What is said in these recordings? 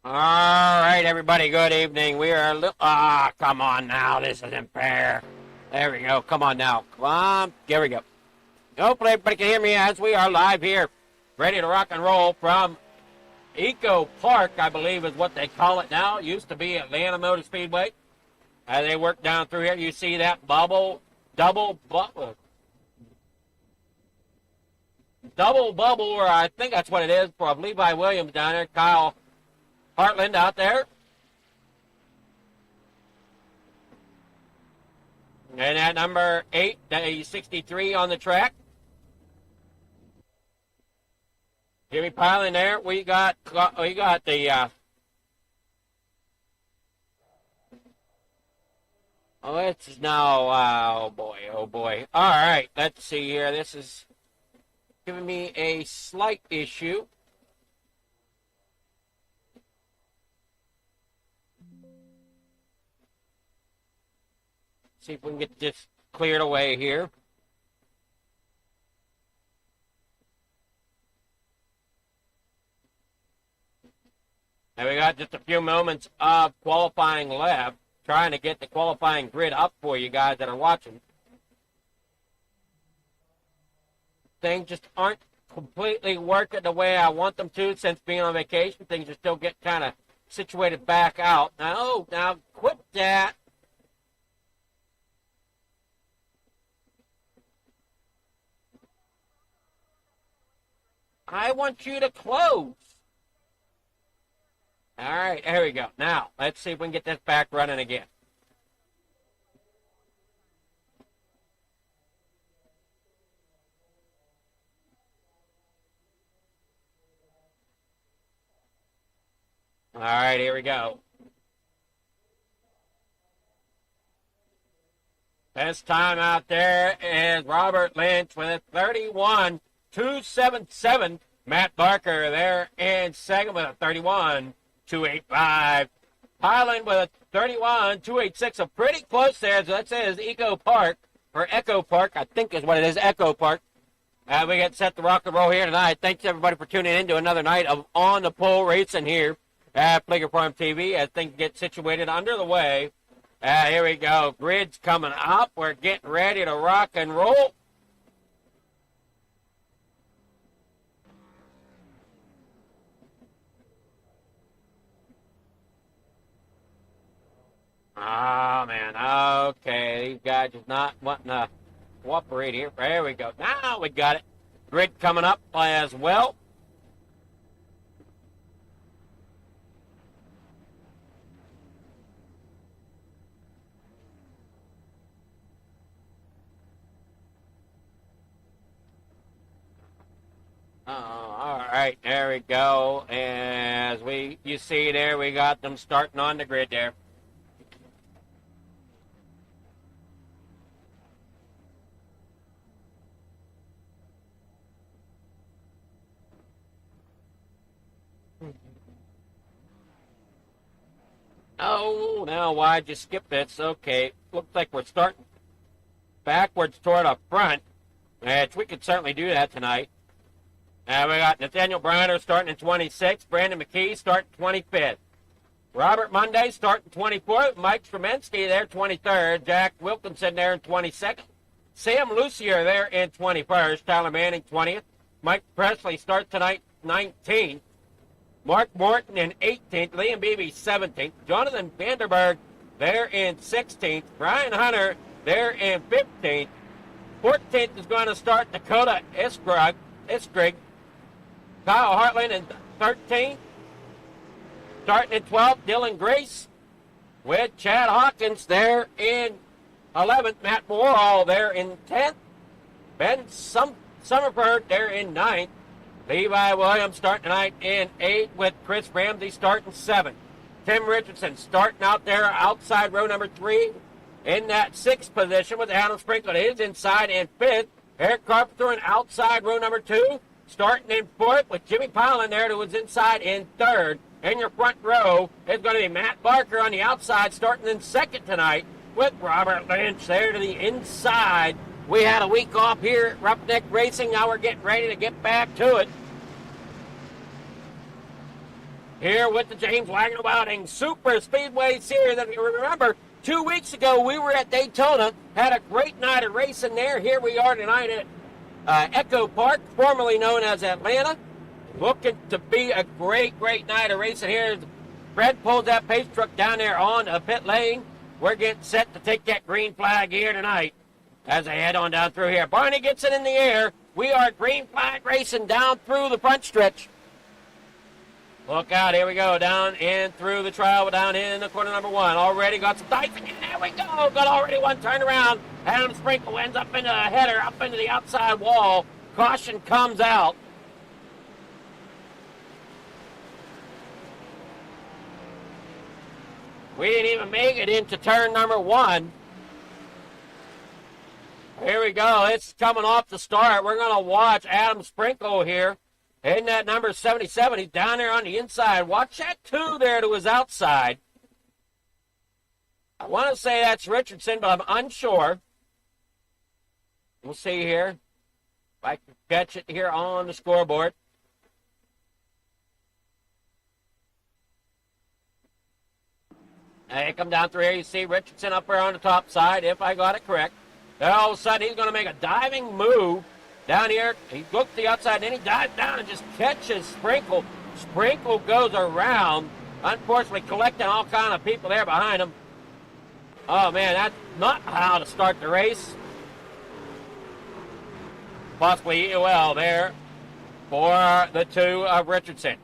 All right, everybody, good evening. We are a little... come on now. This isn't fair. There we go. Come on now. Come on. There we go. Hopefully everybody can hear me as we are live here, ready to rock and roll from Eco Park, I believe is what they call it now. It used to be Atlanta Motor Speedway. As they work down through here, you see that double bubble, or I think that's what it is, for Levi Williams down there, Kyle Hartland out there. And at number 8, 63 on the track. Jimmy Piling there. We got the oh, it's now, oh boy. All right, let's see here. This is giving me a slight issue. See if we can get this cleared away here. And we got just a few moments of qualifying left. Trying to get the qualifying grid up for you guys that are watching. Things just aren't completely working the way I want them to since being on vacation. Things are still getting kind of situated back out. Now quit that. I want you to close. All right, there we go. Now, let's see if we can get this back running again. All right, here we go. Best time out there is Robert Lynch with a 31.277. Matt Barker there in second with a 31.285. Highland with a 31.286. So pretty close there. So that says Eco Park, or Echo Park, I think is what it is, Echo Park. We get set to rock and roll here tonight. Thanks everybody for tuning in to another night of On the Pole Racing here at Plager Farm TV as things get situated under the way. Here we go. Grid's coming up. We're getting ready to rock and roll. Oh, man. Okay. These guys just not wanting to cooperate here. There we go. Now we got it. Grid coming up as well. All right. There we go. As you see there, we got them starting on the grid there. Oh, now why'd you skip this? Okay, looks like we're starting backwards toward the front, which we could certainly do that tonight. We got Nathaniel Briner starting in 26th, Brandon McKee starting 25th. Robert Monday starting 24th, Mike Stremensky there 23rd, Jack Wilkinson there in 22nd, Sam Lucier there in 21st, Tyler Manning 20th, Mike Presley starts tonight 19th. Mark Morton in 18th, Liam Beebe 17th, Jonathan Vanderberg there in 16th, Brian Hunter there in 15th, 14th is going to start Dakota Iskrig, Kyle Hartland in 13th, starting in 12th, Dylan Grace with Chad Hawkins there in 11th, Matt Morall there in 10th, Ben Summerford there in 9th, Levi Williams starting tonight in 8th with Chris Ramsey starting 7th. Tim Richardson starting out there outside row number 3 in that 6th position with Adam Sprinkle. His inside in 5th. Eric Carpenter in outside row number 2 starting in 4th with Jimmy Piling there who was inside in 3rd. In your front row is going to be Matt Barker on the outside starting in 2nd tonight with Robert Lynch there to the inside. We had a week off here at Roughneck Racing. Now we're getting ready to get back to it. here with the James Wagner Welding Super Speedway Series. If you remember, 2 weeks ago we were at Daytona, had a great night of racing there. Here we are tonight at Echo Park, formerly known as Atlanta. Looking to be a great, great night of racing here. Fred pulls that pace truck down there on a pit lane. We're getting set to take that green flag here tonight as they head on down through here. Barney gets it in the air. We are green flag racing down through the front stretch. Look out, here we go, down and through the trial, down in the corner number 1. Already got some diving, and there we go. Got already one turned around. Adam Sprinkle ends up into a header, up into the outside wall. Caution comes out. We didn't even make it into turn number 1. Here we go. It's coming off the start. We're going to watch Adam Sprinkle here. Heading that number 77. He's down there on the inside. Watch that 2 there to his outside. I want to say that's Richardson, but I'm unsure. We'll see here if I can catch it here on the scoreboard. Hey, come down through here. You see Richardson up there on the top side, if I got it correct. Then all of a sudden, he's going to make a diving move down here. He looked to the outside, and then he dives down and just catches Sprinkle. Sprinkle goes around, unfortunately collecting all kind of people there behind him. Oh, man, that's not how to start the race. Possibly EOL there for the 2 of Richardson.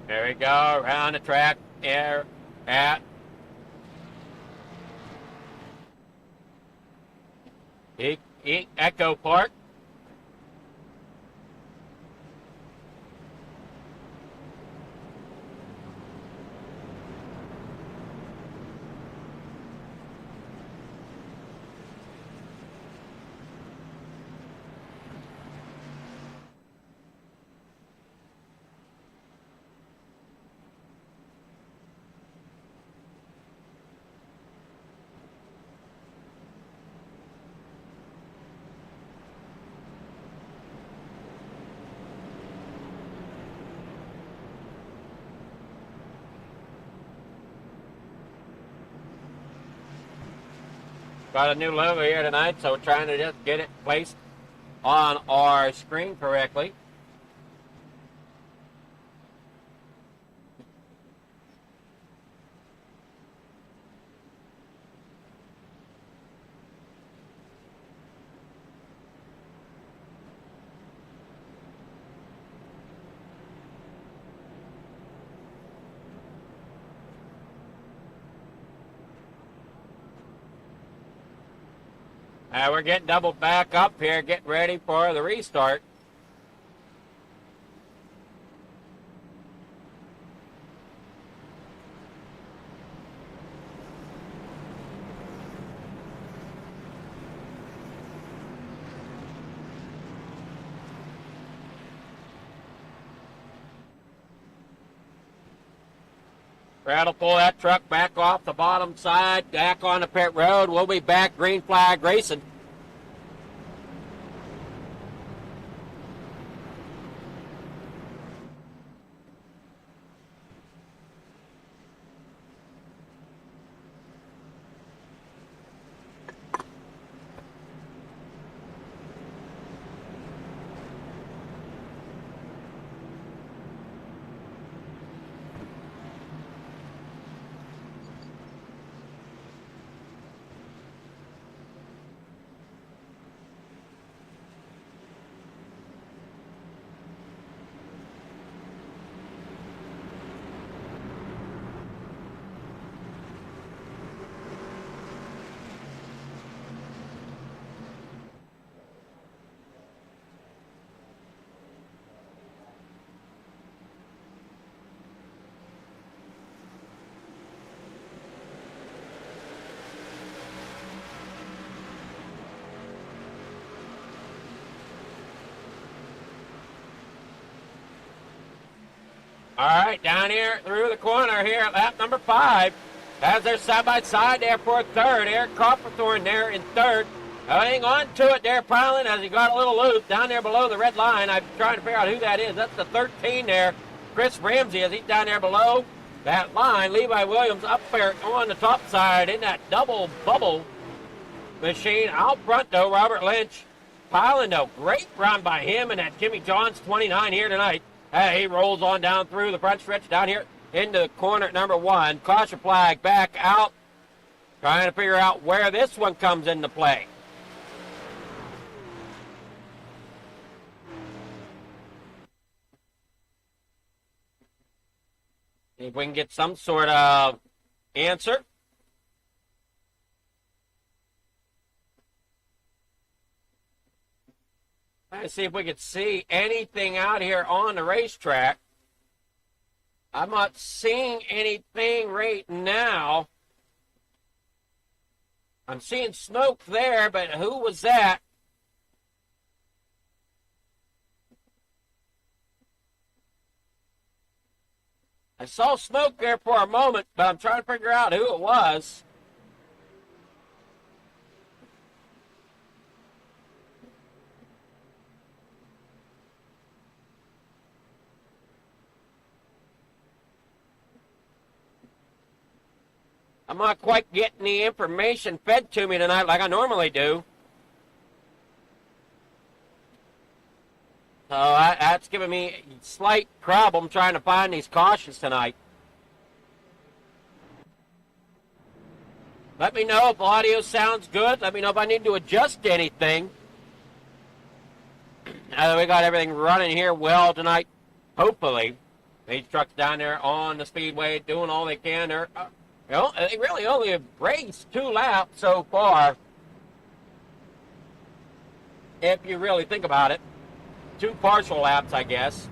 There we go, around the track here at Echo Park. Got a new logo here tonight, so we're trying to just get it placed on our screen correctly. We're getting doubled back up here, getting ready for the restart. Brad will pull that truck back off the bottom side, back on the pit road. We'll be back green flag racing. All right, down here through the corner here at lap number 5. As they're side-by-side there for third. Eric Copperthorne there in third. Hang on to it there, piling as he got a little loose down there below the red line. I'm trying to figure out who that is. That's the 13 there, Chris Ramsey, as he's down there below that line. Levi Williams up there on the top side in that double bubble machine. Out front, though, Robert Lynch piling, though. Great run by him and that Jimmy Johns 29 here tonight. He rolls on down through the front stretch down here into corner at number 1. Caution flag back out. Trying to figure out where this one comes into play. See if we can get some sort of answer. Let's see if we could see anything out here on the racetrack. I'm not seeing anything right now. I'm seeing smoke there, but who was that? I saw smoke there for a moment, but I'm trying to figure out who it was. I'm not quite getting the information fed to me tonight like I normally do. So that's giving me a slight problem trying to find these cautions tonight. Let me know if audio sounds good. Let me know if I need to adjust anything. Now that we got everything running here well tonight, hopefully. These trucks down there on the speedway doing all they can. They really only have raced 2 laps so far, if you really think about it. 2 partial laps, I guess.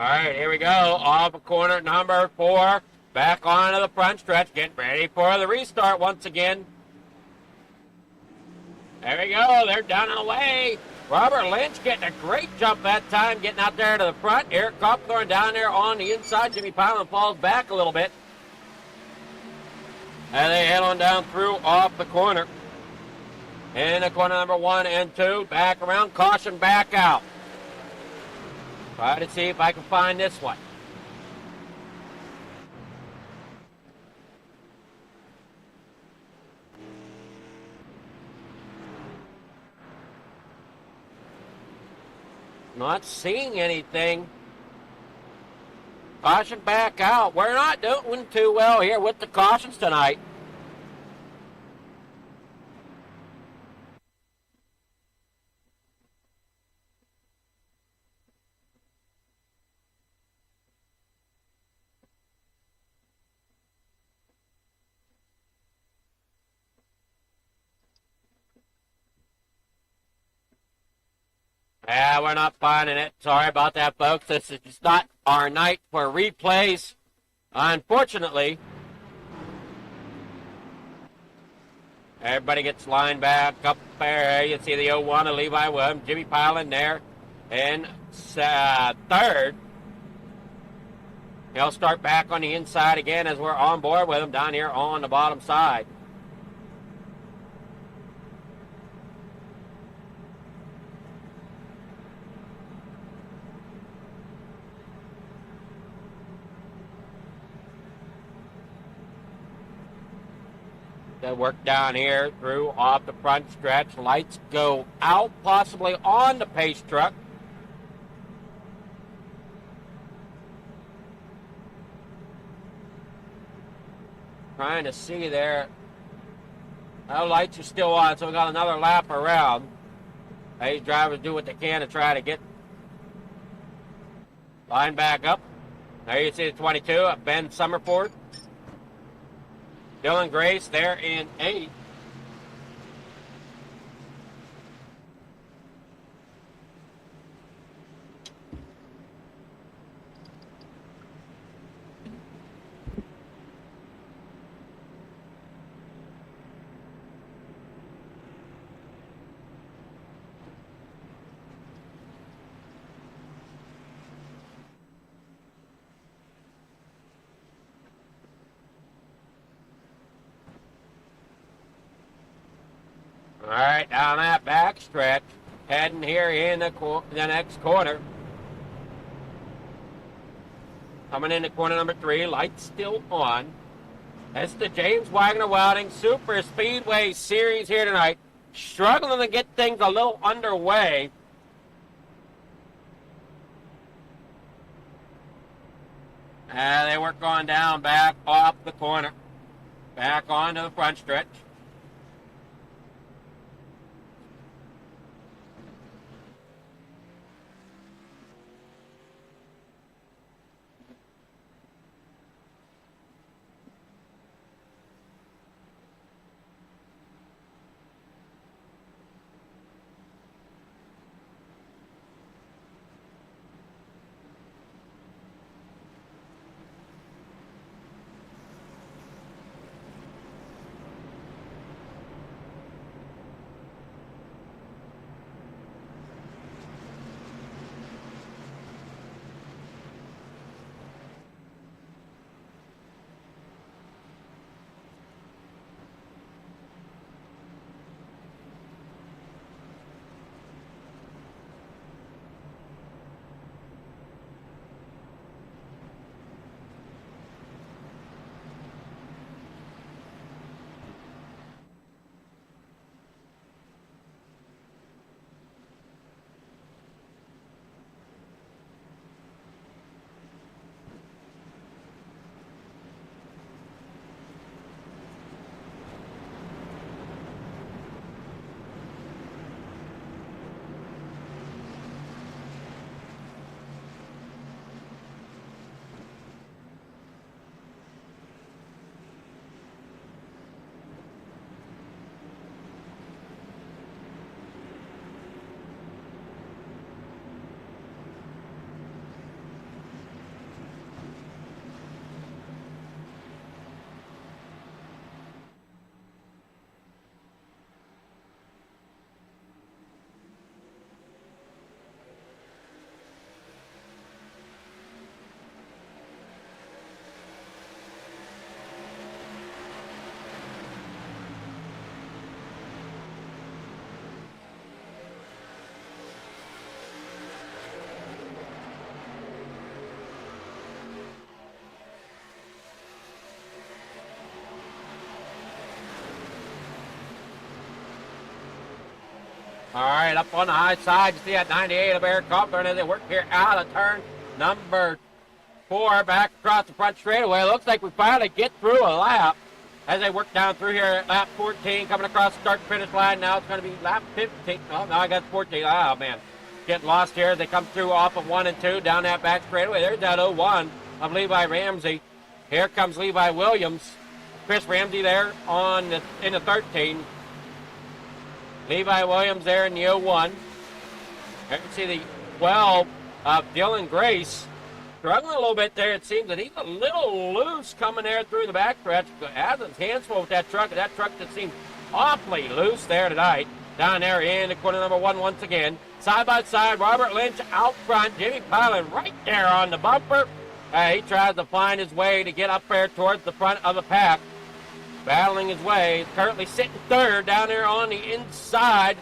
All right, here we go. Off of corner number 4. Back onto the front stretch. Getting ready for the restart once again. There we go. They're down and away. Robert Lynch getting a great jump that time, getting out there to the front. Eric Copthorne down there on the inside. Jimmy Pilen falls back a little bit. And they head on down through off the corner. In the corner number 1 and 2. Back around, caution back out. Try to see if I can find this one. Not seeing anything. Caution back out. We're not doing too well here with the cautions tonight. Yeah, we're not finding it. Sorry about that, folks. This is just not our night for replays. Unfortunately, everybody gets lined back up there. You see the 01 of Levi Williams, Jimmy Pilen there in third. He'll start back on the inside again as we're on board with him down here on the bottom side. They work down here through off the front stretch. Lights go out, possibly on the pace truck. Trying to see there. No lights are still on, so we got another lap around. These drivers do what they can to try to get line back up. There you see the 22, Ben Summerford. Dylan Grace there in 8th. All right, down that back stretch, heading here in the next corner. Coming into corner number 3, lights still on. That's the James Wagner Welding Super Speedway Series here tonight. Struggling to get things a little underway. And they work on down back off the corner. Back onto the front stretch. All right, up on the high side, you see that 98 of Eric Copeland as they work here out of turn number 4, back across the front straightaway. It looks like we finally get through a lap as they work down through here at lap 14, coming across the start-finish line. Now it's going to be lap 15. Oh, no, I got 14. Oh, man. Getting lost here as they come through off of 1 and 2 down that back straightaway. There's that 01 of Levi Ramsey. Here comes Levi Williams. Chris Ramsey there in the 13. Levi Williams there in the 01. You can see the 12 of Dylan Grace. Struggling a little bit there. It seems that he's a little loose coming there through the backstretch. Has his hands full with that truck. That truck just seems awfully loose there tonight. Down there in the corner number 1 once again. Side by side, Robert Lynch out front. Jimmy Pilot right there on the bumper. He tries to find his way to get up there towards the front of the pack. Battling his way. He's currently sitting third down there on the inside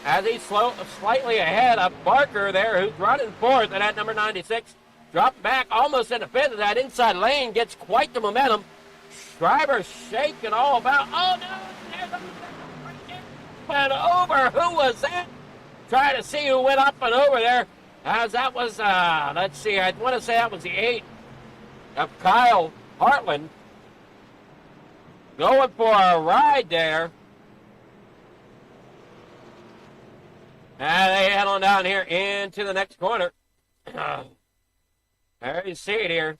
as he's slightly ahead of Barker there, who's running fourth, and at number 96. Dropped back almost in the fifth of that inside lane. Gets quite the momentum. Schreiber shaking all about. Oh, no. There's a went over. Who was that? Try to see who went up and over there. As that was, let's see. I want to say that was the 8 of Kyle Hartland. Going for a ride there. And they head on down here into the next corner. There you see it here.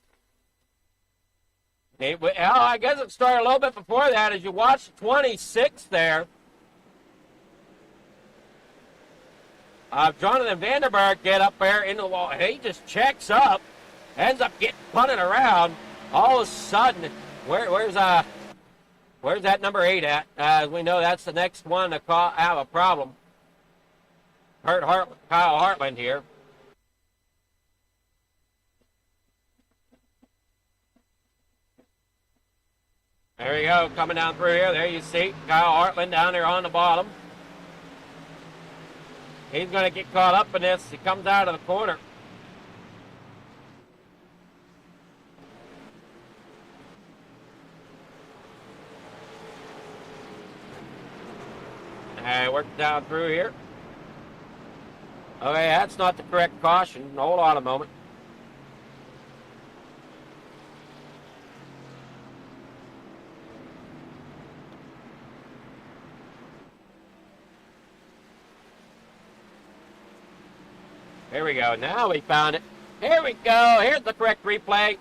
I guess it started a little bit before that as you watch 26 there. Jonathan Vanderberg get up there in the wall. He just checks up, ends up getting punted around. All of a sudden, where's that number 8 at? We know that's the next one to have a problem. Kyle Hartland here. There we go, coming down through here. There you see Kyle Hartland down there on the bottom. He's going to get caught up in this. He comes out of the corner. Work down through here. Okay, that's not the correct caution. Hold on a moment. Here we go. Now we found it. Here we go. Here's the correct replay.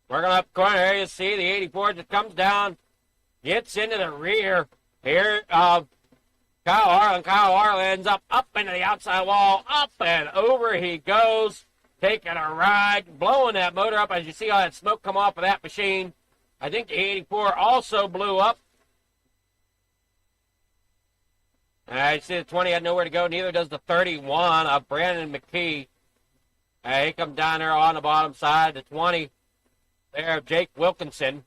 Working up the corner. Here you see the 84 just comes down, gets into the rear here of Kyle Harlan. Kyle Harlan ends up into the outside wall. Up and over he goes, taking a ride, blowing that motor up. As you see all that smoke come off of that machine. I think the 84 also blew up. You see the 20 had nowhere to go. Neither does the 31 of Brandon McKee. He comes down there on the bottom side. The 20 there of Jake Wilkinson.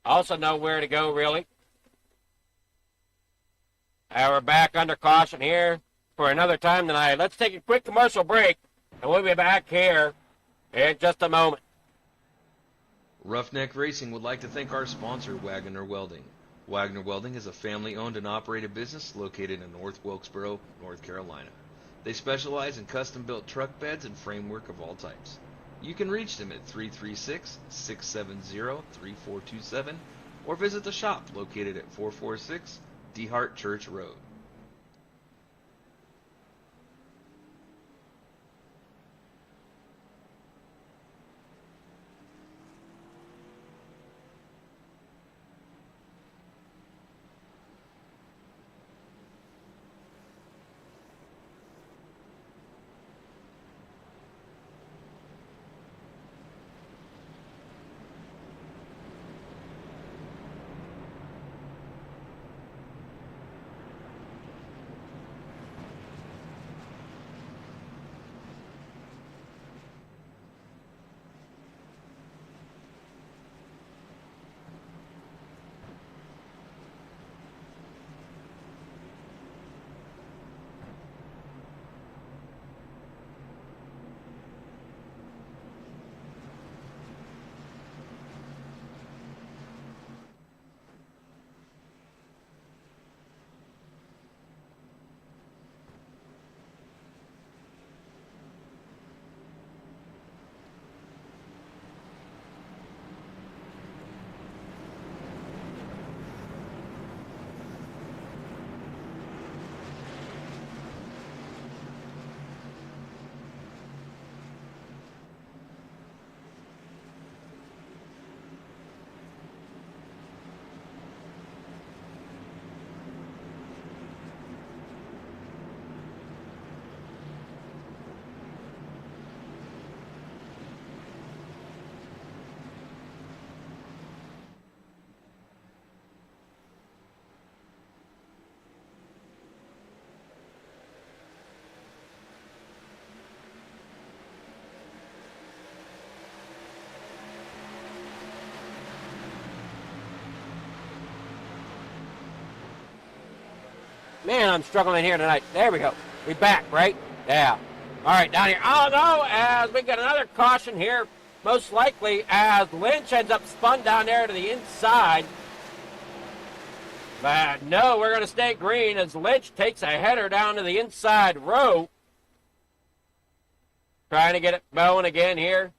Also nowhere to go, really. We're back under caution here for another time tonight. Let's take a quick commercial break, and we'll be back here in just a moment. Roughneck Racing would like to thank our sponsor, Wagner Welding. Wagner Welding is a family-owned and operated business located in North Wilkesboro, North Carolina. They specialize in custom-built truck beds and framework of all types. You can reach them at 336-670-3427 or visit the shop located at 446 DeHart Church Road. Man, I'm struggling here tonight. There we go. We back, right? Yeah. All right, down here. Oh, no, as we get another caution here, most likely as Lynch ends up spun down there to the inside. But no, we're going to stay green as Lynch takes a header down to the inside row. Trying to get it going again here.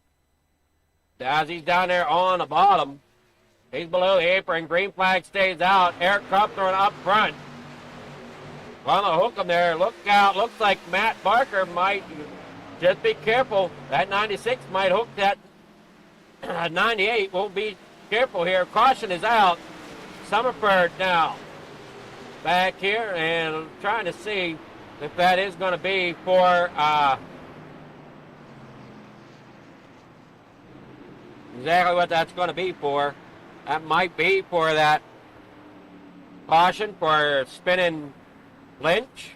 As he's down there on the bottom. He's below the apron. Green flag stays out. Eric Krupp throwing up front. On the hook him there. Look out. Looks like Matt Barker might. Just be careful. That 96 might hook that 98. We'll be careful here. Caution is out. Summerford now. Back here and trying to see if that is going to be for exactly what that's going to be for. That might be for that caution for spinning Lynch.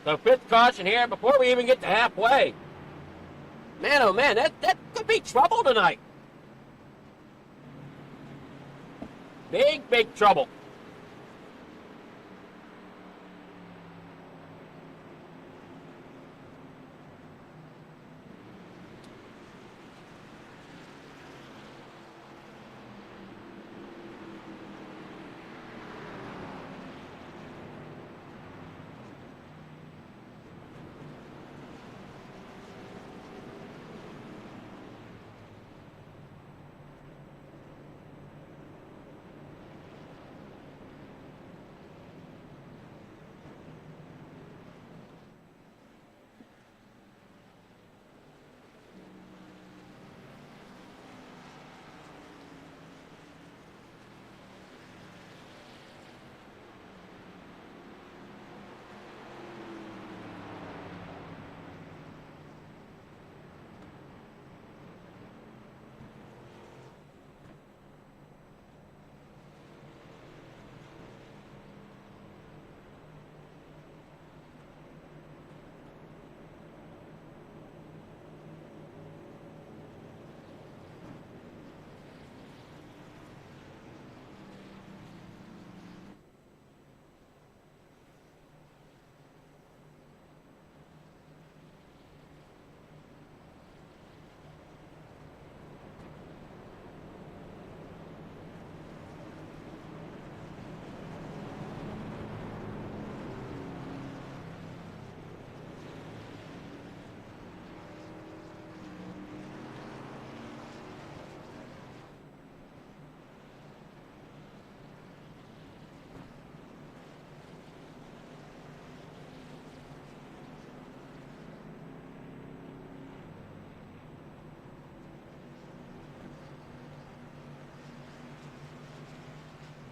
So fifth caution here before we even get to halfway. Man, oh man, that could be trouble tonight. Big, big trouble.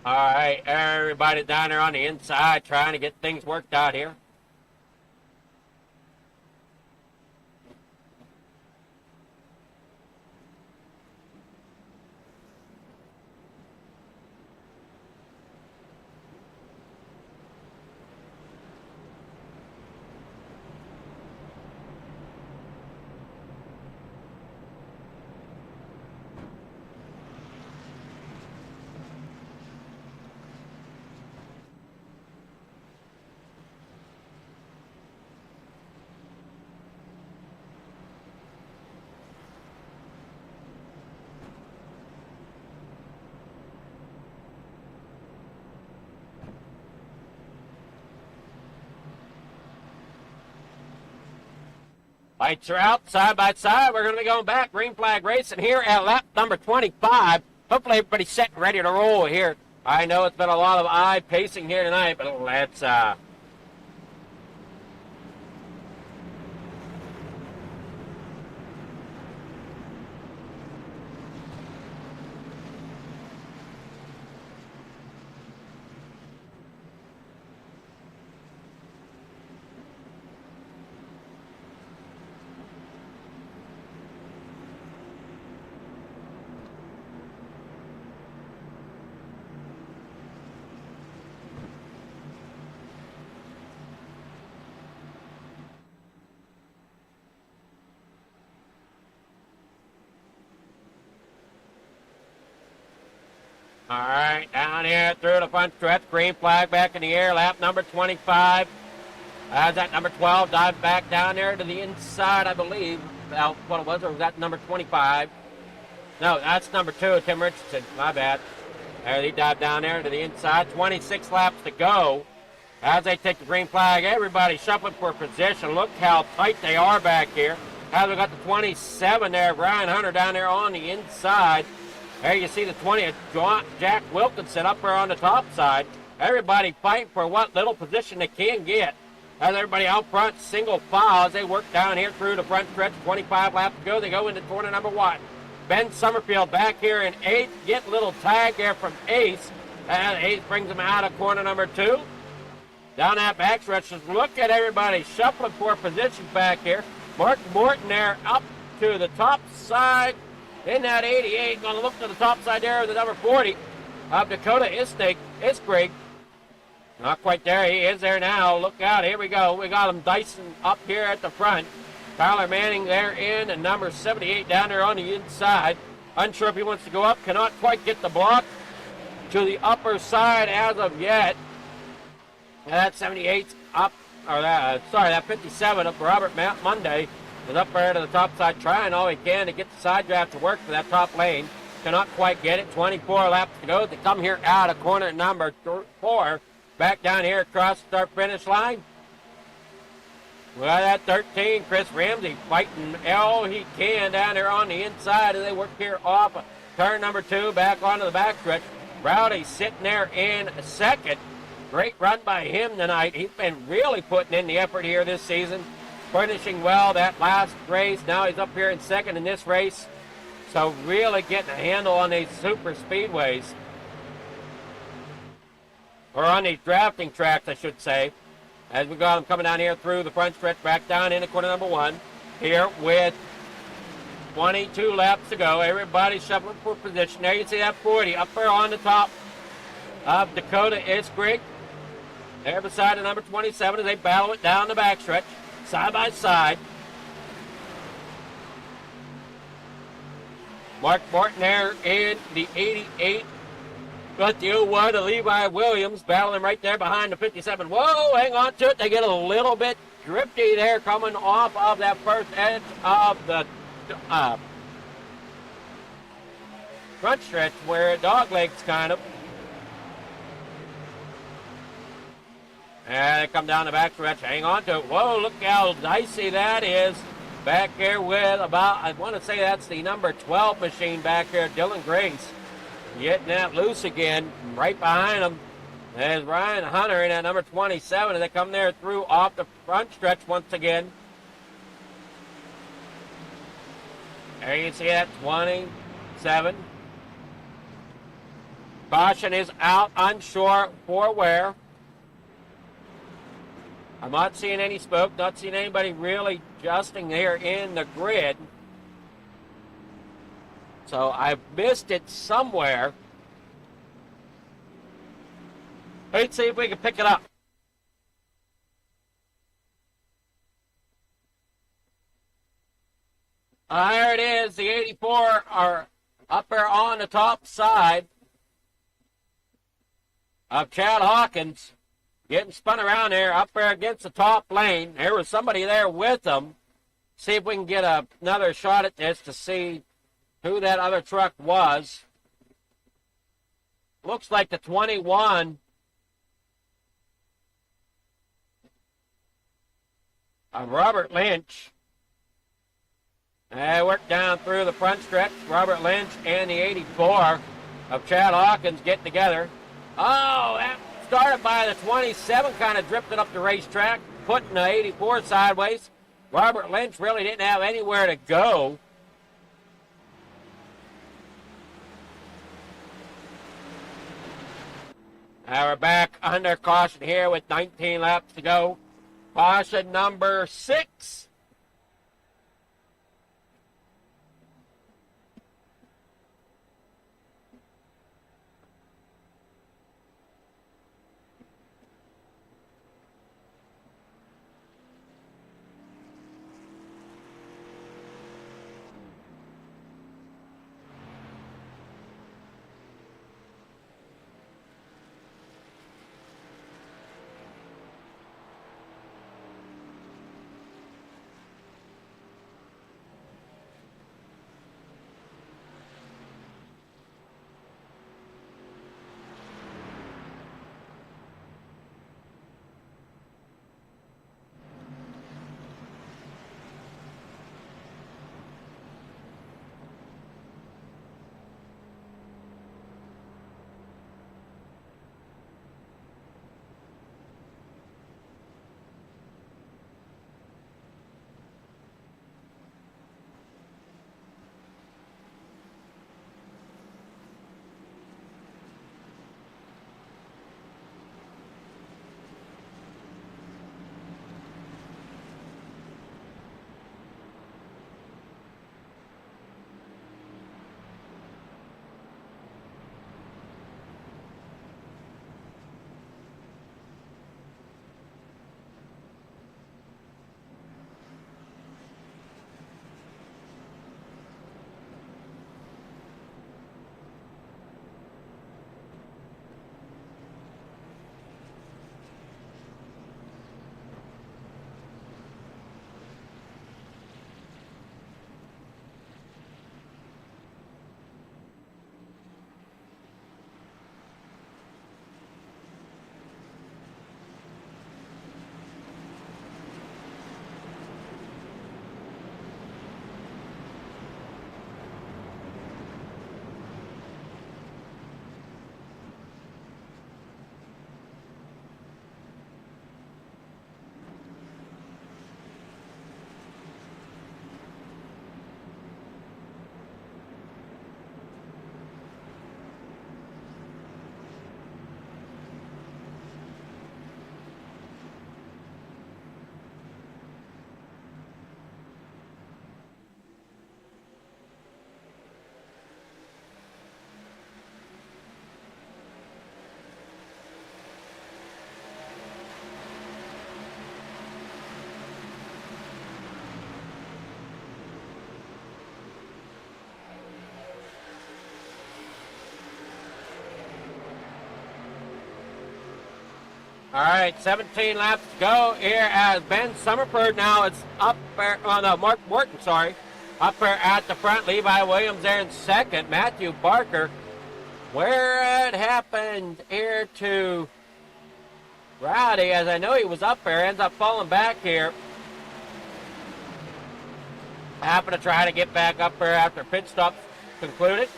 All right, everybody down there on the inside trying to get things worked out here. Lights are out, side by side. We're going to be going back. Green flag racing here at lap number 25. Hopefully everybody's set and ready to roll here. I know it's been a lot of eye pacing here tonight, but let's right, down here through the front stretch. Green flag back in the air. Lap number 25. As that number 12 dived back down there to the inside, I believe. Well, what it was, or was that number 25? No, that's number 2, Tim Richardson. My bad. There, he dived down there to the inside. 26 laps to go. As they take the green flag, everybody shuffling for position. Look how tight they are back here. As we got the 27 there, Brian Hunter down there on the inside. There you see the 20, Jack Wilkinson up there on the top side. Everybody fighting for what little position they can get. As everybody out front, single file as they work down here through the front stretch. 25 laps to go. They go into corner number 1. Ben Summerfield back here in 8th. Get a little tag there from Ace. And Ace brings him out of corner number 2. Down that backstretch, just look at everybody shuffling for positions back here. Mark Morton there up to the top side in that 88. Going to look to the top side there with the number 40 of Dakota Isbrigg. Not quite there. He is there now. Look out. Here we go. We got him Dyson up here at the front. Tyler Manning there in, and number 78 down there on the inside. Unsure if he wants to go up. Cannot quite get the block to the upper side as of yet. And that 78's up, or that 57 of Robert Monday is up there to the top side, trying all he can to get the side draft to work for that top lane. Cannot quite get it. 24 laps to go. They come here out of corner number 4. Back down here across the start-finish line. We got that 13, Chris Ramsey fighting all he can down there on the inside as they work here off of turn number 2 back onto the backstretch. Rowdy sitting there in 2nd. Great run by him tonight. He's been really putting in the effort here this season. Finishing well that last race. Now he's up here in 2nd in this race. So really getting a handle on these super speedways. Or on these drafting tracks, I should say. As we got them coming down here through the front stretch, back down into corner number 1. Here with 22 laps to go. Everybody shuffling for position. There you see that 40 up there on the top of Dakota Isbrigg. There beside the number 27 as they battle it down the backstretch, side by side. Mark Morton there in the 88. Got the 01 of Levi Williams battling right there behind the 57. Whoa, hang on to it. They get a little bit drifty there coming off of that first edge of the front stretch where dog legs kind of. And they come down the back stretch. Hang on to it. Whoa, look how dicey that is. Back here with about, I want to say that's the number 12 machine back here, Dylan Grace. Getting that loose again. Right behind him is Ryan Hunter in at number 27 as they come there through off the front stretch once again. There you see that 27. Caution is out, unsure for where. I'm not seeing any smoke, not seeing anybody really adjusting here in the grid. So I missed it somewhere. Let's see if we can pick it up. There it is. The 84 are up there on the top side of Chad Hawkins. Getting spun around there, up there against the top lane. There was somebody there with them. See if we can get another shot at this to see who that other truck was. Looks like the 21 of Robert Lynch. They work down through the front stretch. Robert Lynch and the 84 of Chad Hawkins getting together. Oh, that started by the 27, kind of drifted up the racetrack, putting the 84 sideways. Robert Lynch really didn't have anywhere to go. Now we're back under caution here with 19 laps to go. Caution number 6. All right, 17 laps to go here as Ben Summerford now is up there. Oh, no, Mark Morton, sorry. Up there at the front. Levi Williams there in second. Matthew Barker. Where it happened here to Rowdy, as I know he was up there, ends up falling back here. Happened to try to get back up there after pit stop concluded.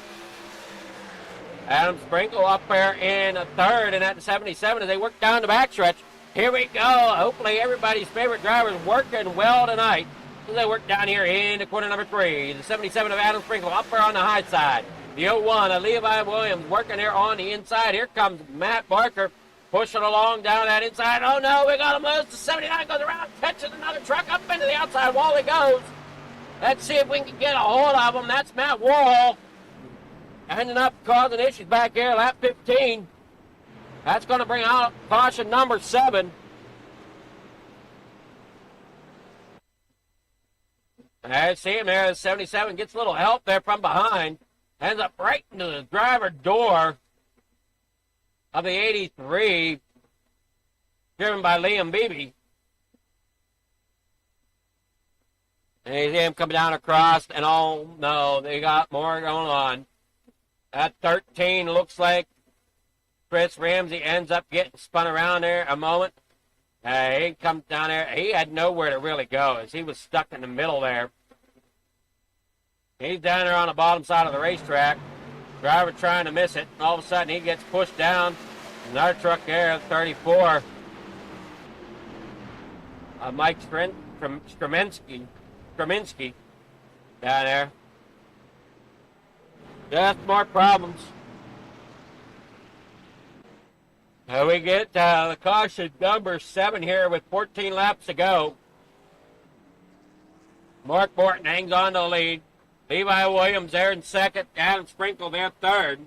Adam Sprinkle up there in a third and at the 77 as they work down the backstretch. Here we go. Hopefully everybody's favorite driver is working well tonight as they work down here into corner number 3. The 77 of Adam Sprinkle up there on the high side. The 01 of Levi Williams working here on the inside. Here comes Matt Barker pushing along down that inside. Oh no, we got him loose. The 79 goes around, catches another truck up into the outside wall he goes. Let's see if we can get a hold of him. That's Matt Warhol. Ending up causing issues back here, lap 15. That's going to bring out caution number 7. I see him there. 77 gets a little help there from behind. Ends up right into the driver door of the 83, driven by Liam Beebe. And you see him coming down across, and oh no, they got more going on. At 13, looks like Chris Ramsey ends up getting spun around there a moment. He comes down there. He had nowhere to really go as he was stuck in the middle there. He's down there on the bottom side of the racetrack. Driver trying to miss it. And all of a sudden, he gets pushed down. Another truck there at 34. Mike Straminsky down there. Just more problems. Now we get the caution number 7 here with 14 laps to go. Mark Morton hangs on to the lead. Levi Williams there in second. Adam Sprinkle there third.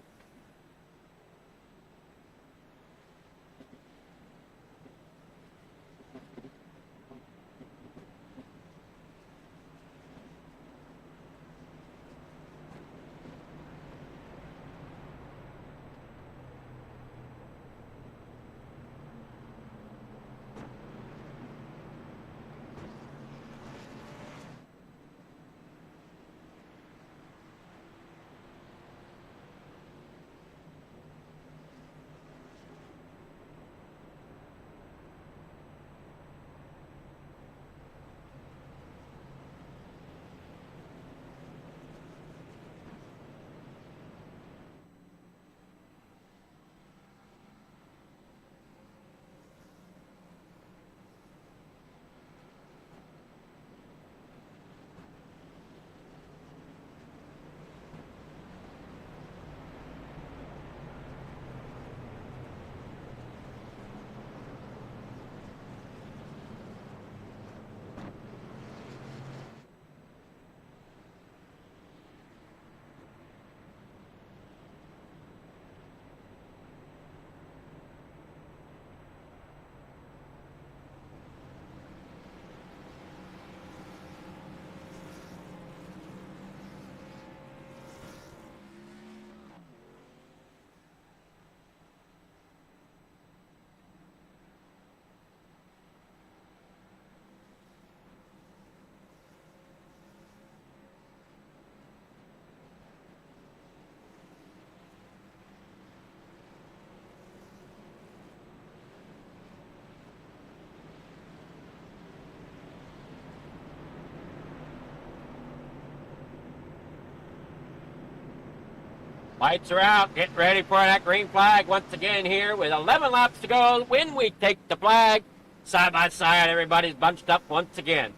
Lights are out. Get ready for that green flag once again here with 11 laps to go. When we take the flag, side by side, everybody's bunched up once again.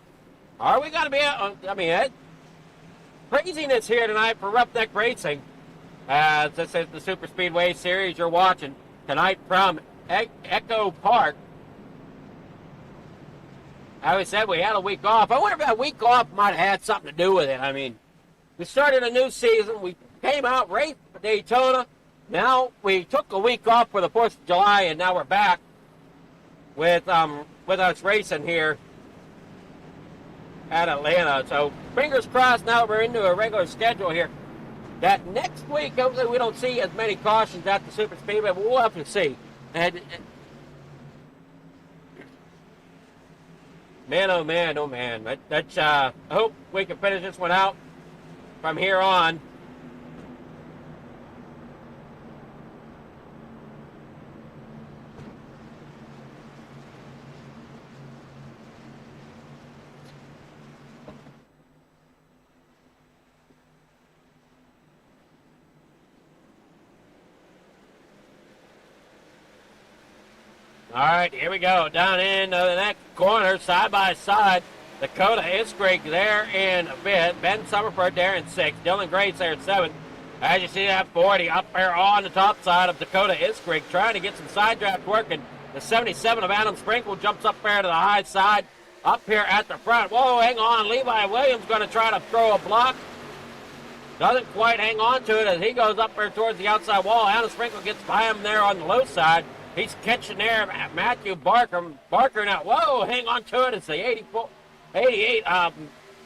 Are we going to be, craziness here tonight for Roughneck Racing. As this is the Super Speedway Series you're watching tonight from Echo Park. I always said we had a week off. I wonder if that week off might have had something to do with it. I mean, we started a new season. We came out, raced for Daytona. Now we took a week off for the 4th of July, and now we're back with us racing here at Atlanta. So fingers crossed now we're into a regular schedule here. That next week, hopefully we don't see as many cautions at the Super Speedway, but we'll have to see. And Man, oh man, oh man. I hope we can finish this one out from here on. All right, here we go. Down in the next corner, side by side. Dakota Iskrig there in fifth. Ben Summerford there in sixth. Dylan Grace there in seventh. As you see that 40 up there on the top side of Dakota Iskrig, trying to get some side draft working. The 77 of Adam Sprinkle jumps up there to the high side. Up here at the front. Whoa, hang on. Levi Williams going to try to throw a block. Doesn't quite hang on to it as he goes up there towards the outside wall. Adam Sprinkle gets by him there on the low side. He's catching there Matthew Barker. Barker now, whoa, hang on to it. It's the 88.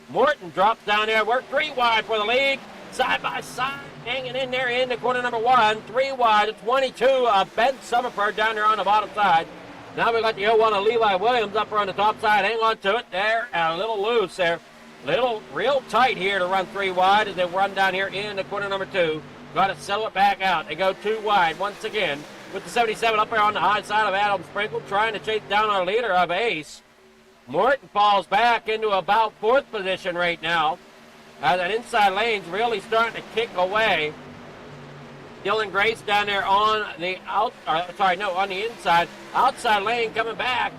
Morton drops down there. We're 3 wide for the lead. Side by side, hanging in there in the corner number 1. 3 wide, it's 22. Ben Summerford down there on the bottom side. Now we got the 01 of Levi Williams up there on the top side. Hang on to it there. A little loose there. Real tight here to run 3 wide as they run down here in the corner number 2. Got to settle it back out. They go 2 wide once again. With the 77 up there on the high side of Adam Sprinkle, trying to chase down our leader of Ace. Morton falls back into about 4th position right now. As that inside lane's really starting to kick away. Dylan Grace down there on the on the inside. Outside lane coming back.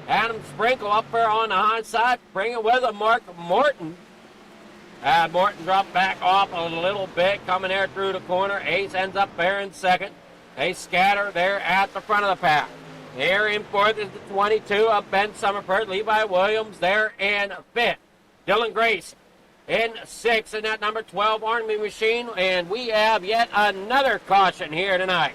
Adam Sprinkle up there on the high side, bringing with him Mark Morton. Morton dropped back off a little bit, coming there through the corner. Ace ends up there in second. They scatter there at the front of the pack. There in fourth is the 22 of Ben Summerford. Levi Williams there in fifth. Dylan Grace in sixth in that number 12 Army Machine. And we have yet another caution here tonight.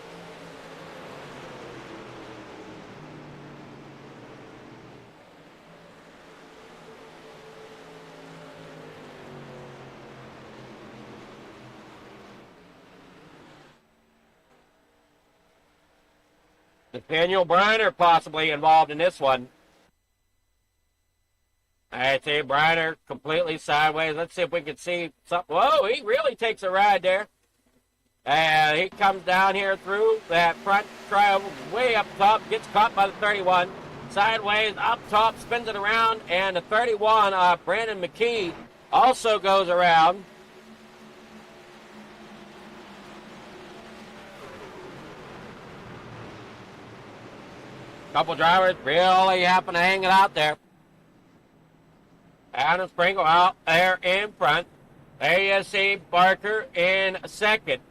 Nathaniel Briner possibly involved in this one. I see Briner completely sideways. Let's see if we can see something. Whoa, he really takes a ride there. And he comes down here through that front trial way up top, gets caught by the 31. Sideways, up top, spins it around, and the 31, Brandon McKee, also goes around. Couple drivers really happen to hang it out there. Adam Sprinkle out there in front. There you see Barker in second.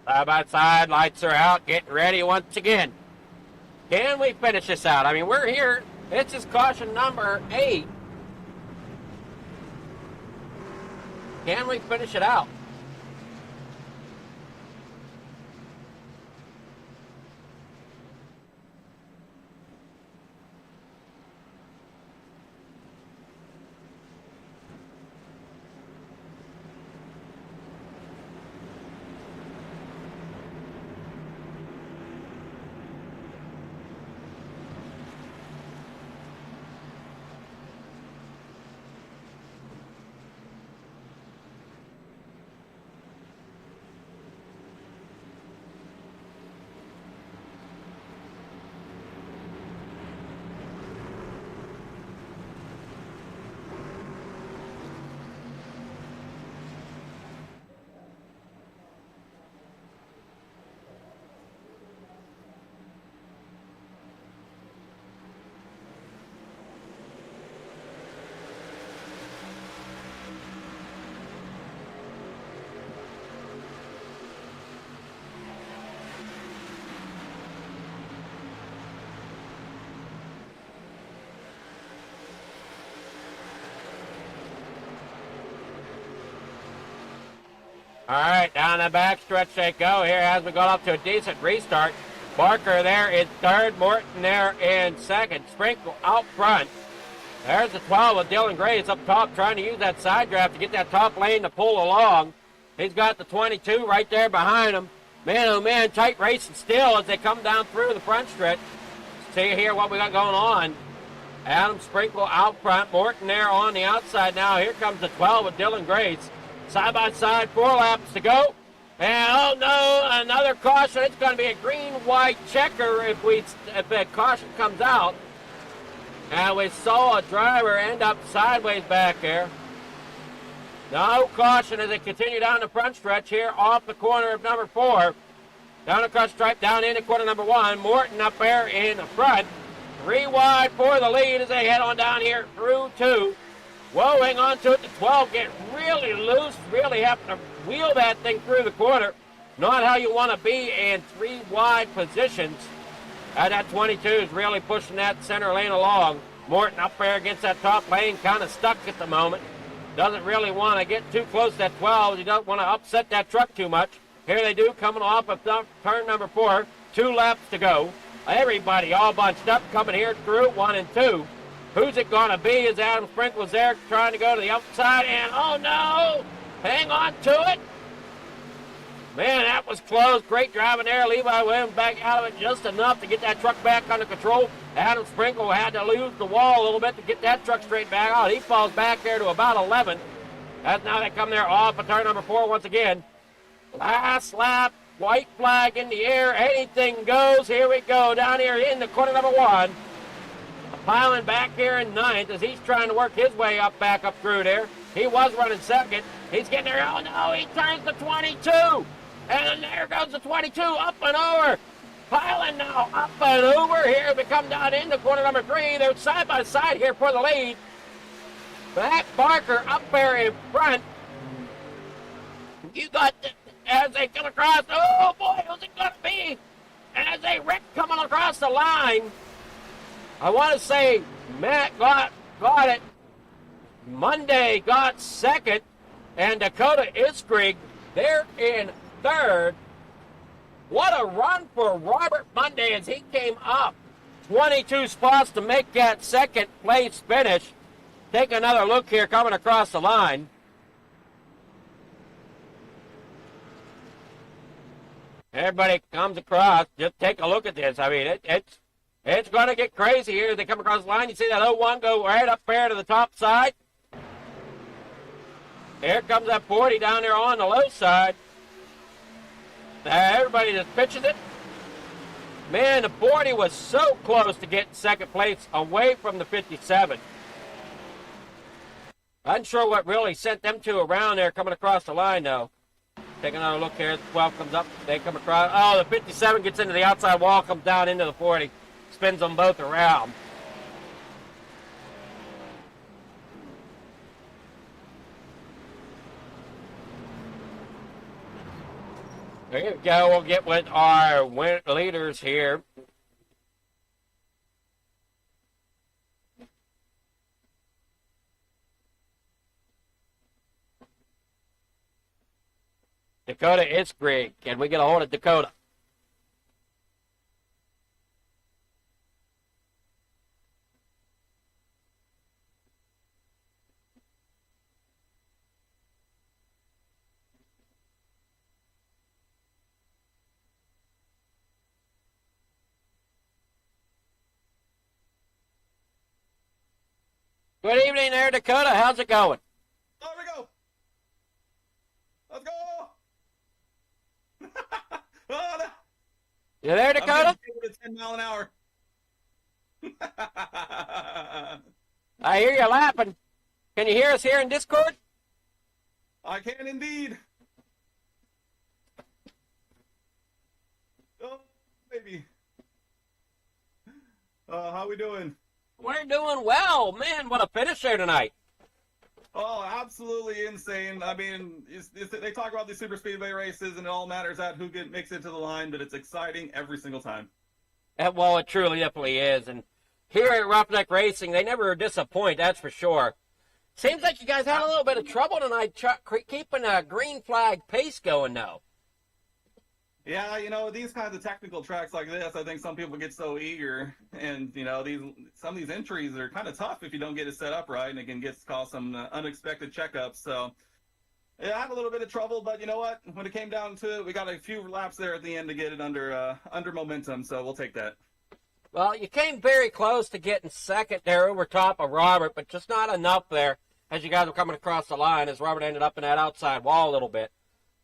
Side by side, lights are out, getting ready once again. Can we finish this out? I mean, we're here. This is caution number 8. Can we finish it out? All right, down the back stretch they go here as we go up to a decent restart. Barker there in third, Morton there in second. Sprinkle out front. There's the 12 with Dylan Grace up top trying to use that side draft to get that top lane to pull along. He's got the 22 right there behind him. Man, oh man, tight racing still as they come down through the front stretch. See here what we got going on. Adam Sprinkle out front. Morton there on the outside now. Here comes the 12 with Dylan Grace. Side by side, 4 laps to go. And oh no, another caution. It's going to be a green-white checker if the caution comes out. And we saw a driver end up sideways back there. No caution as they continue down the front stretch here off the corner of number 4. Down across stripe, down into corner number 1. Morton up there in the front. 3 wide for the lead as they head on down here through 2. Whoa, hang on to it. The 12 get really loose, really having to wheel that thing through the corner. Not how you want to be in 3 wide positions. That 22 is really pushing that center lane along. Morton up there against that top lane, kind of stuck at the moment. Doesn't really want to get too close to that 12. He doesn't want to upset that truck too much. Here they do, coming off of turn number 4. 2 laps to go. Everybody all bunched up, coming here through 1 and 2. Who's it going to be as Adam Sprinkle's there trying to go to the outside, and oh no! Hang on to it! Man, that was close. Great driving there. Levi Williams back out of it just enough to get that truck back under control. Adam Sprinkle had to lose the wall a little bit to get that truck straight back out. He falls back there to about 11. As now they come there off of turn number 4 once again. Last lap, white flag in the air. Anything goes. Here we go down here in the corner number 1. Piling back here in 9th as he's trying to work his way up back up through there. He was running 2nd. He's getting there. Oh no, he turns the 22. And there goes the 22 up and over. Piling now up and over here. We come down into corner number 3. They're side by side here for the lead. Matt Barker up there in front. You got, as they come across, oh boy, who's it going to be? As they wreck coming across the line. I want to say Matt got it. Monday got 2nd. And Dakota Iskrig, they're in 3rd. What a run for Robert Monday as he came up 22 spots to make that 2nd place finish. Take another look here coming across the line. Everybody comes across. Just take a look at this. I mean, it's going to get crazy here as they come across the line. You see that 01 go right up there to the top side. Here comes that 40 down there on the low side. Everybody just pitches it. Man, the 40 was so close to getting 2nd place away from the 57. Unsure what really sent them 2 around there coming across the line, though. Take another look here. The 12 comes up. They come across. Oh, the 57 gets into the outside wall, comes down into the 40. Spins them both around. There you go. We'll get with our leaders here. Dakota Iskrig. Can we get a hold of Dakota? Good evening there, Dakota. How's it going? There we go. Let's go. Oh, no. You there, Dakota? I'm getting 10 mile an hour. I hear you laughing. Can you hear us here in Discord? I can indeed. Oh, baby. How we doing? We're doing well. Man, what a finish there tonight. Oh, absolutely insane. I mean, they talk about these super speedway races, and it all matters at who makes it to the line, but it's exciting every single time. Well, it truly definitely is. And here at Roughneck Racing, they never disappoint, that's for sure. Seems like you guys had a little bit of trouble tonight keeping a green flag pace going, though. Yeah, these kinds of technical tracks like this, I think some people get so eager, and some of these entries are kind of tough if you don't get it set up right, and it can cause some unexpected checkups. So, yeah, I had a little bit of trouble, but you know what? When it came down to it, we got a few laps there at the end to get it under momentum. So we'll take that. Well, you came very close to getting second there over top of Robert, but just not enough there as you guys were coming across the line, as Robert ended up in that outside wall a little bit.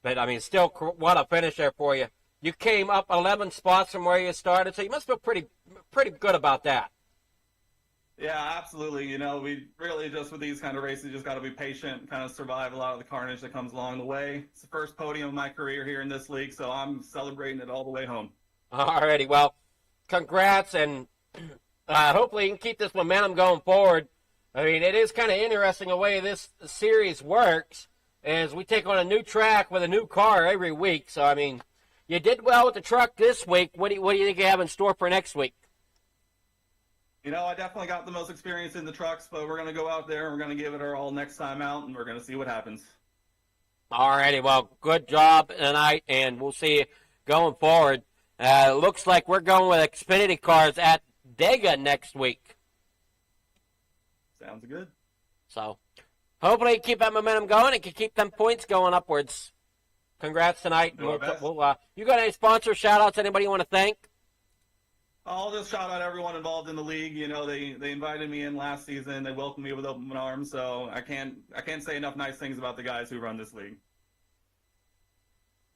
But, I mean, still, what a finish there for you. You came up 11 spots from where you started, so you must feel pretty good about that. Yeah, absolutely. We really just with these kind of races, just got to be patient, kind of survive a lot of the carnage that comes along the way. It's the first podium of my career here in this league, so I'm celebrating it all the way home. All righty. Well, congrats, and hopefully you can keep this momentum going forward. I mean, it is kind of interesting the way this series works, as we take on a new track with a new car every week. So, I mean, you did well with the truck this week. What do you think you have in store for next week? I definitely got the most experience in the trucks, but we're going to go out there and we're going to give it our all next time out, and we're going to see what happens. All righty. Well, good job tonight, and we'll see you going forward. Looks like we're going with Xfinity cars at Dega next week. Sounds good. So, hopefully you keep that momentum going and can keep them points going upwards. Congrats tonight. You got any sponsor shout-outs, anybody you want to thank? I'll just shout out everyone involved in the league. They invited me in last season. They welcomed me with open arms, so I can't say enough nice things about the guys who run this league.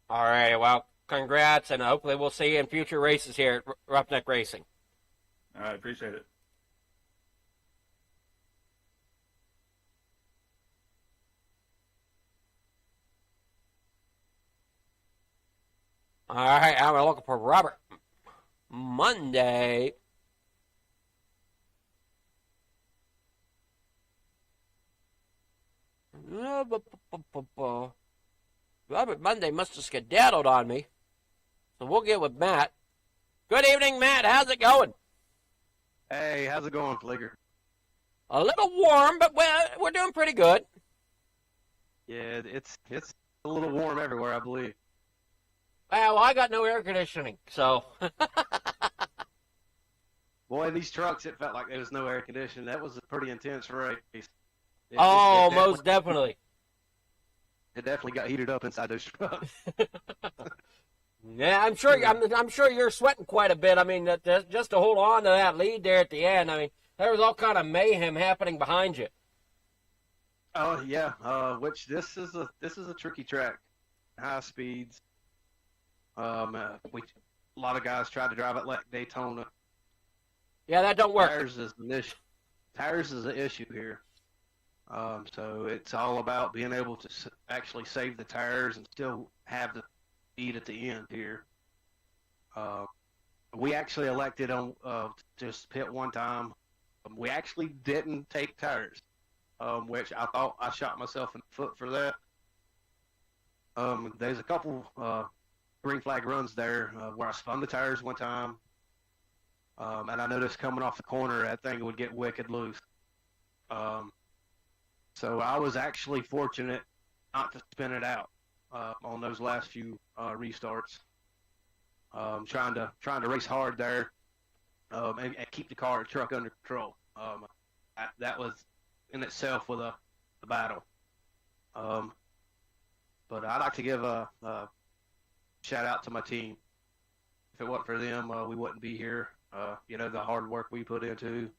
All right, well, congrats, and hopefully we'll see you in future races here at Roughneck Racing. All right, appreciate it. All right, now we're looking for Robert Monday. Robert Monday must have skedaddled on me. So we'll get with Matt. Good evening, Matt. How's it going? Hey, how's it going, Flicker? A little warm, but we're doing pretty good. Yeah, it's a little warm everywhere, I believe. Well, I got no air conditioning, so. Boy, these trucks, it felt like there was no air conditioning. That was a pretty intense race. Most definitely. It definitely got heated up inside those trucks. Yeah, I'm sure you're sweating quite a bit. I mean, just to hold on to that lead there at the end. I mean, there was all kind of mayhem happening behind you. Oh yeah, which this is a tricky track, high speeds. A lot of guys tried to drive it like Daytona. Yeah, that don't work. Tires is an issue here. So it's all about being able to actually save the tires and still have the speed at the end here. We actually elected on just pit one time. We actually didn't take tires, which I thought I shot myself in the foot for that. There's a couple green flag runs there where I spun the tires one time, and I noticed coming off the corner that thing would get wicked loose. So I was actually fortunate not to spin it out on those last few restarts. Trying to race hard there and keep the car and truck under control. That was in itself with a battle. But I'd like to give a shout out to my team. If it wasn't for them, we wouldn't be here. The hard work we put into.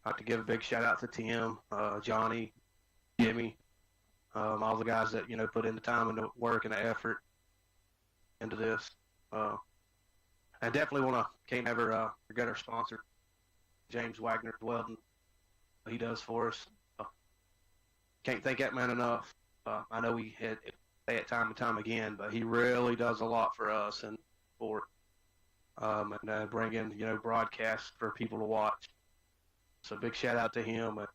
I'd like to give a big shout out to Tim, Johnny, Jimmy, all the guys that put in the time and the work and the effort into this. I definitely can't ever forget our sponsor, James Wagner Welding. He does for us. Can't thank that man enough. I know we say it time and time again, but he really does a lot for us and for bringing broadcasts for people to watch. So big shout out to him. And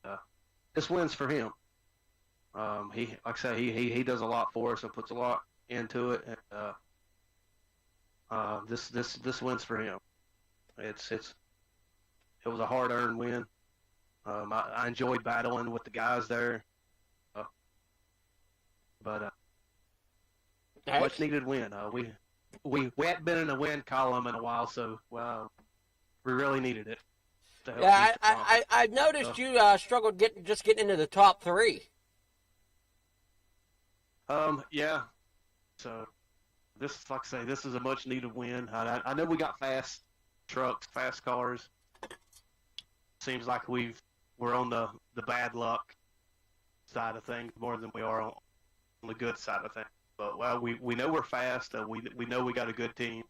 this wins for him. He, like I say, he does a lot for us and puts a lot into it. And this wins for him. It was a hard earned win. I enjoyed battling with the guys there. But much needed win. We hadn't been in a win column in a while, so we really needed it. Yeah, I noticed you struggled getting into the top 3. Yeah. So this, like I say, this is a much needed win. I know we got fast trucks, fast cars. Seems like we're on the bad luck side of things more than we are on the good side of things. But we know we're fast. We know we got a good team.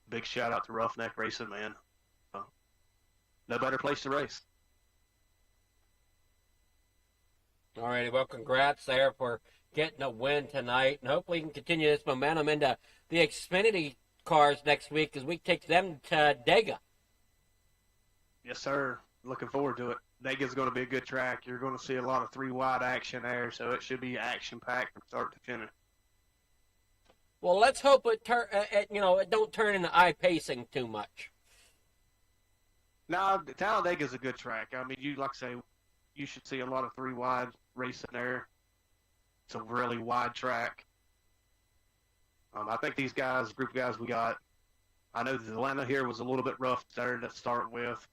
Big shout out to Roughneck Racing, man. No better place to race. All righty, well, congrats there for getting a win tonight, and hopefully you can continue this momentum into the Xfinity cars next week as we take them to Dega. Yes, sir. Looking forward to it. Dega's going to be a good track. You're going to see a lot of 3-wide action there, so it should be action-packed from start to finish. Well, let's hope it don't turn into eye-pacing too much. No, Talladega's a good track. I mean, like I say, you should see a lot of 3-wide racing there. It's a really wide track. I think these guys, group of guys we got, I know that Atlanta here was a little bit rough there to start with.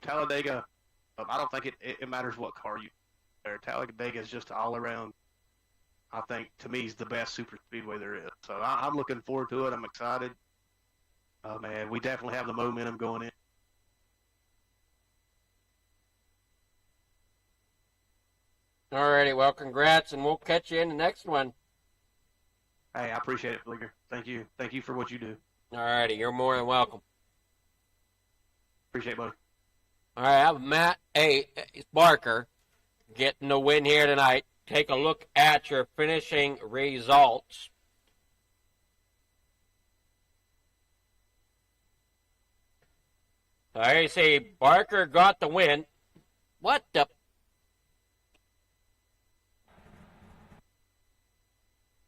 Talladega, I don't think it matters what car you there. Talladega is just all around. I think, to me, is the best super speedway there is. So I'm looking forward to it. I'm excited. Man, we definitely have the momentum going in. All righty, well, congrats, and we'll catch you in the next one. Hey, I appreciate it, Fleeger. Thank you. Thank you for what you do. All righty, you're more than welcome. Appreciate it, buddy. All right, I have Matt Barker getting the win here tonight. Take a look at your finishing results. So here you see Barker got the win. What the?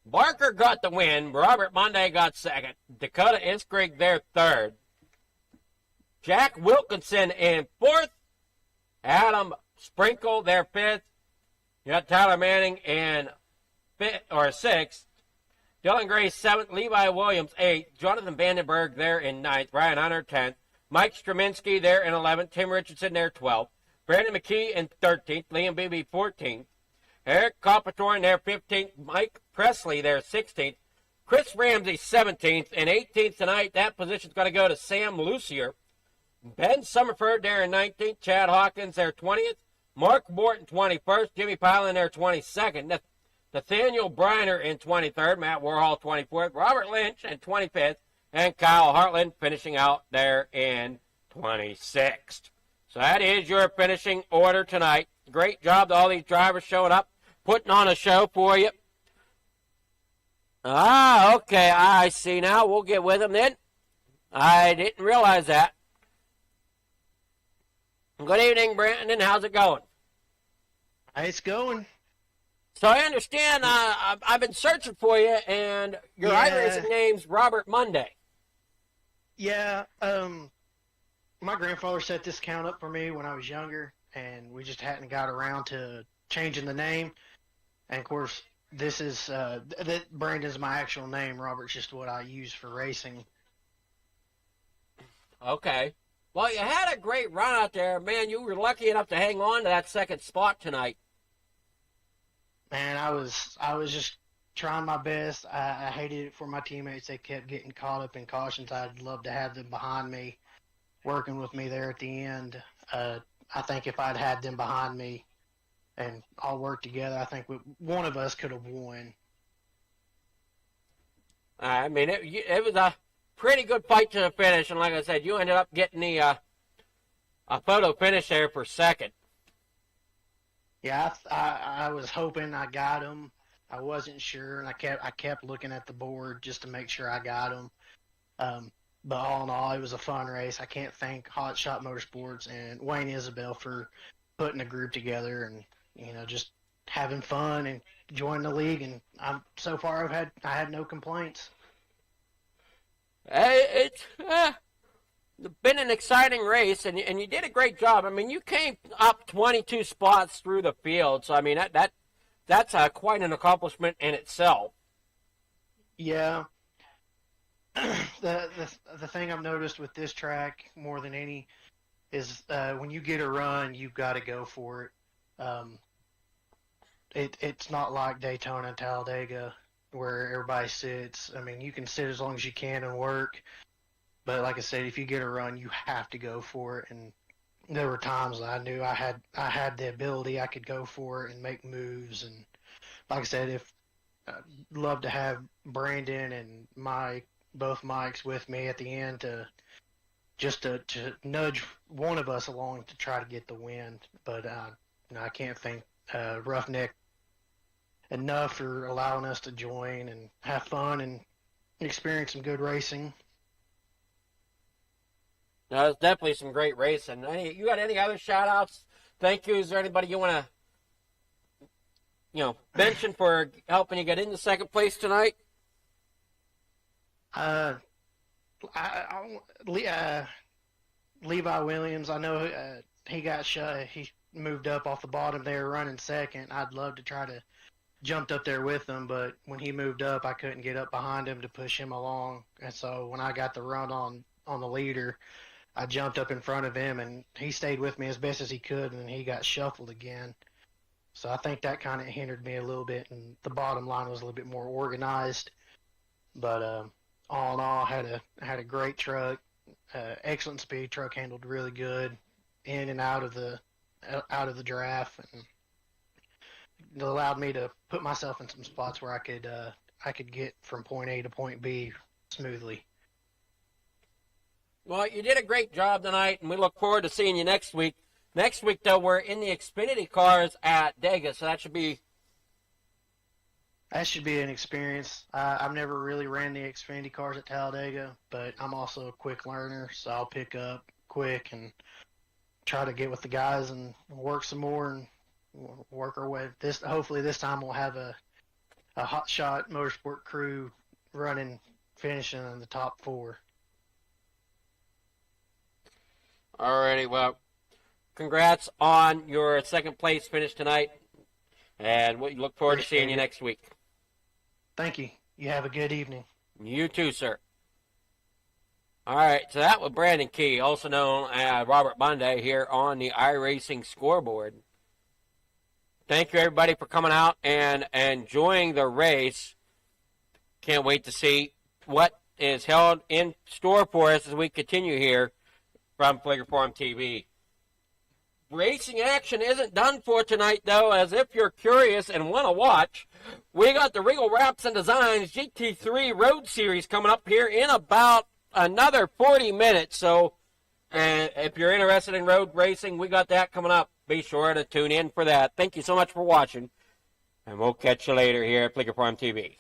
Barker got the win. Robert Monday got second. Dakota Iskrig there third. Jack Wilkinson in fourth. Adam Sprinkle there fifth. You got Tyler Manning in fifth or sixth. Dylan Gray seventh. Levi Williams eighth. Jonathan Vandenberg there in ninth. Ryan Hunter 10th. Mike Straminsky there in 11th. Tim Richardson there 12th. Brandon McKee in 13th. Liam Beebe 14th. Eric Copperthorne there 15th. Mike Presley there 16th. Chris Ramsey 17th. And 18th tonight, that position's going to go to Sam Lucier. Ben Summerford there in 19th. Chad Hawkins there 20th. Mark Morton 21st. Jimmy Pilon there 22nd. Nathaniel Briner in 23rd. Matt Warhol 24th. Robert Lynch in 25th. And Kyle Hartland finishing out there in 26th. So that is your finishing order tonight. Great job to all these drivers showing up, putting on a show for you. Okay, I see now. We'll get with them then. I didn't realize that. Good evening, Brandon. How's it going? It's going. So I understand I've been searching for you, and your iRacing name's Robert Monday. Yeah, my grandfather set this account up for me when I was younger, and we just hadn't got around to changing the name. And of course, this is that Brandon's my actual name. Robert's just what I use for racing. Okay. Well, you had a great run out there, man. You were lucky enough to hang on to that second spot tonight. Man, I was just trying my best. I hated it for my teammates. They kept getting caught up in cautions. I'd love to have them behind me, working with me there at the end. I think if I'd had them behind me and all worked together, I think one of us could have won. I mean, it was a pretty good fight to the finish, and like I said, you ended up getting the a photo finish there for second. Yeah, I was hoping I got him. I wasn't sure, and I kept looking at the board just to make sure I got him. But all in all, it was a fun race. I can't thank Hot Shot Motorsports and Wayne Isabel for putting a group together and just having fun and joining the league. And so far I had no complaints. It's been an exciting race, and you did a great job. I mean, you came up 22 spots through the field, so I mean that's quite an accomplishment in itself. Yeah. The thing I've noticed with this track more than any is when you get a run, you've got to go for it. It's not like Daytona and Talladega where everybody sits. I mean, you can sit as long as you can and work, but like I said, if you get a run, you have to go for it. And there were times I knew I had the ability, I could go for it and make moves. And like I said, I'd love to have Brandon and both Mikes with me at the end to nudge one of us along to try to get the win. But I can't thank Roughneck enough for allowing us to join and have fun and experience some good racing. No, there's definitely some great racing. You got any other shout outs? Thank you. Is there anybody you want to mention for helping you get into second place tonight? Levi Williams, I know he got shot. He moved up off the bottom there running second. I'd love to try to jumped up there with him, but when he moved up, I couldn't get up behind him to push him along. And so when I got the run on the leader, I jumped up in front of him, and he stayed with me as best as he could, and he got shuffled again. So I think that kind of hindered me a little bit, and the bottom line was a little bit more organized. But all in all, I had a great truck, excellent speed. Truck handled really good, in and out of the draft, and it allowed me to put myself in some spots where I could get from point A to point B smoothly. Well, you did a great job tonight, and we look forward to seeing you next week. Next week, though, we're in the Xfinity cars at Dega, so that should be an experience. I've never really ran the Xfinity cars at Talladega, but I'm also a quick learner, so I'll pick up quick and try to get with the guys and work some more and work our way. Hopefully this time we'll have a Hot Shot Motorsport crew finishing in the top 4. Alrighty, well, congrats on your second place finish tonight, and we look forward to seeing you next week. Thank you. You have a good evening. You too, sir. All right, so that was Brandon Key, also known as Robert Monday, here on the iRacing scoreboard. Thank you, everybody, for coming out and enjoying the race. Can't wait to see what is held in store for us as we continue here from Flicker Forum TV. Racing action isn't done for tonight, though, as if you're curious and want to watch, we got the Regal Wraps and Designs GT3 Road Series coming up here in about another 40 minutes. So if you're interested in road racing, we got that coming up. Be sure to tune in for that. Thank you so much for watching, and we'll catch you later here at Flicker Forum TV.